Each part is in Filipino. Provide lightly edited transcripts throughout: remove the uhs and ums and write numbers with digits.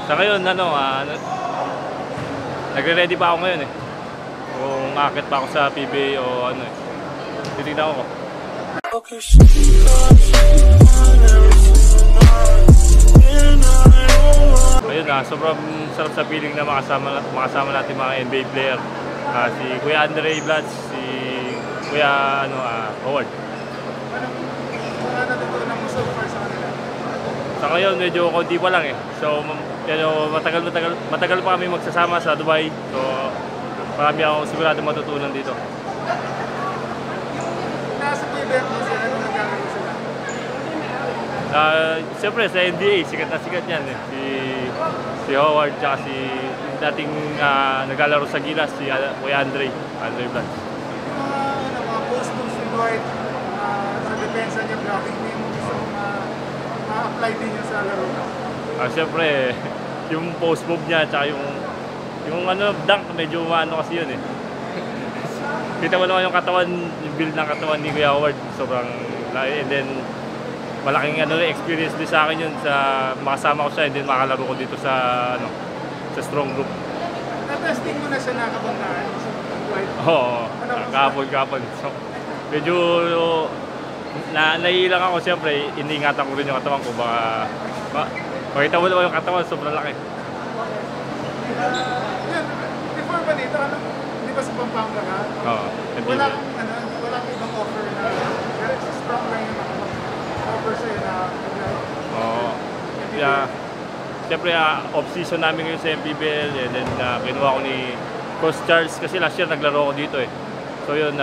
Sa ngayon, nagre-ready pa ako ngayon eh. Kung akit pa ako sa PBA o ano eh. Titignan ko. Ayun sobrang sarap sa feeling na makasama natin mga NBA player. Si Kuya Andre Blatz, si Kuya Howard. Sa ngayon medyo konti pa lang eh. So matagal pa kami magsasama sa Dubai. So marami akong sigurado matutunan dito. Nasa PBA mo sila, ano nagkakaroon sila? Siyempre sa NBA, sikat na sikat yan eh. Si Howard tsaka si dating naglalaro sa Gilas, si Kuya Andre Blatz. Mga post moves ni Dwight sa depensa niya, blocking niya, mo gusto ma-apply din niya sa laro. Siyempre, yung post move niya tsaka yung dunk, medyo kasi yun eh. Kita mo naman yung katawan, yung build ng katawan ni Kuya Howard, sobrang laki. And then malaking experience din sa akin yun sa makasama ko siya, and then makalaro ko dito sa strong group. Na-testing mo na siya nakabanggaan sa Dwight? Oo, kapon. So, medyo naiilang ako, siyempre, iniingatan ko rin yung katawan ko, baka makita mo naman yung katawan, sobrang laki. Before ba dito, hindi ba sa Pampanga ka? Oo. Walang ibang offer na strong lang yung offer sa'yo na Oo. Yeah. Siyempre, off-season namin ngayon sa MPBL, and then kinuha ko ni Coach Charles kasi last year naglaro ako dito eh. So yun,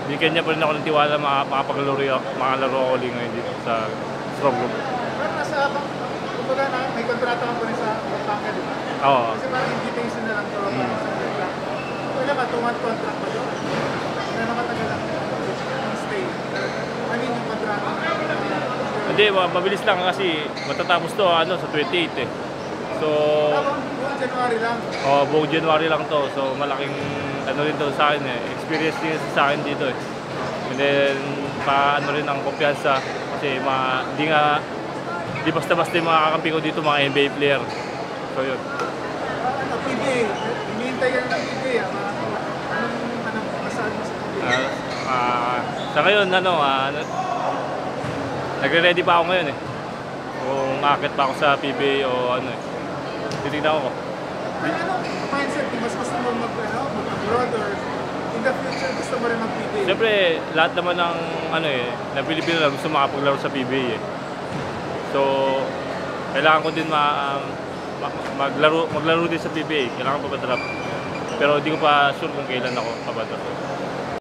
bigyan niya pa rin ako ng tiwala makakalaro ako ulit ngayon dito sa strong group. Pero nasa habang, kumbaga may kontrata ka pa rin sa Pampanga, di ba? Oo. Kasi parang invitation na lang to, parang sa nagla. Wala ba, 2-month contract ba yun? Wala na matagal lang ang stay. I mean, yung kontrata. Hindi, mabilis lang kasi matatapos to sa 28 eh. So, buong January lang. buong January lang to. So, malaking rin to sa akin eh. Experience din sa akin dito eh. And then, rin ang kumpiyansa kasi di basta-basta yung makakakampi ko dito mga NBA player. So, yun. PBA, hinihintay ka ng PBA. Anong masabi mo sa PBA? Sa ngayon, nagre-ready pa ako ngayon eh. Kung akit pa ako sa PBA o ano eh. Titignan ko. Anong mindset mo? Mas gusto mo mag-abroad or in the future gusto mo rin mag-PBA? Siyempre, lahat naman ng na Pilipino na gusto makapaglaro sa PBA eh. So, kailangan ko din maglaro din sa PBA. Kailangan pa ba-drop. Pero hindi ko pa sure kung kailan ako papadrop.